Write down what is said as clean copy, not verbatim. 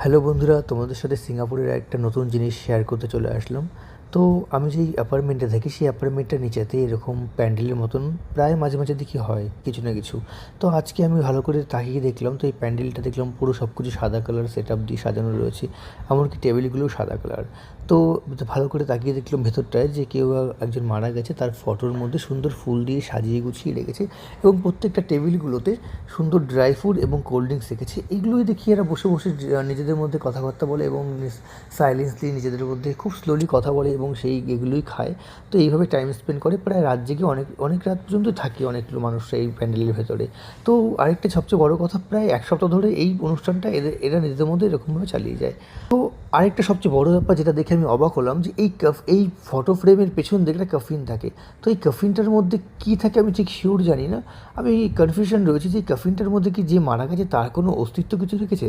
Hello বন্ধুরা, তোমাদের সাথে সিঙ্গাপুরের একটা নতুন জিনিস শেয়ার করতে চলে আসলাম। তো আমি যেই অ্যাপার্টমেন্টে থাকি সেই অ্যাপার্টমেন্টটার নিচেতে এরকম প্যান্ডেলের মতন প্রায় মাঝে মাঝে দেখি হয় কিছু না কিছু। তো আজকে আমি ভালো করে তাকিয়ে দেখলাম, তো এই প্যান্ডেলটা দেখলাম পুরো সব কিছু সাদা কালার সেট আপ দিয়ে সাজানো রয়েছে, এমনকি টেবিলগুলোও সাদা কালার। তো ভালো করে তাকিয়ে দেখলাম ভেতরটায় যে কেউ একজন মারা গেছে, তার ফটোর মধ্যে সুন্দর ফুল দিয়ে সাজিয়ে গুছিয়ে রেখেছে এবং প্রত্যেকটা টেবিলগুলোতে সুন্দর ড্রাই ফ্রুট এবং কোল্ড ড্রিঙ্কস রেখেছে। এইগুলোই দেখি এরা বসে বসে নিজেদের মধ্যে কথাবার্তা বলে এবং সাইলেন্সলি নিজেদের মধ্যে খুব স্লোলি কথা বলে এবং সেই এগুলোই খায়। তো এইভাবে টাইম স্পেন্ড করে প্রায় রাত জেগে অনেক অনেক রাত পর্যন্ত থাকে অনেকগুলো মানুষ এই প্যান্ডেলের ভেতরে। তো আরেকটা সবচেয়ে বড় কথা, প্রায় এক সপ্তাহ ধরে এই অনুষ্ঠানটা এরা নিজেদের মধ্যে এরকমভাবে চালিয়ে যায়। তো আরেকটা সবচেয়ে বড় ব্যাপার যেটা দেখে আমি অবাক হলাম, যে এই ফটো ফ্রেমের পেছন দিকে একটা কফিন থাকে। তো এই কফিনটার মধ্যে কী থাকে আমি ঠিক শিওর জানি না। আমি কনফিউশন রয়েছে যে এই কফিনটার মধ্যে কি যে মারা গেছে তার কোনো অস্তিত্ব কিছু রেখেছে।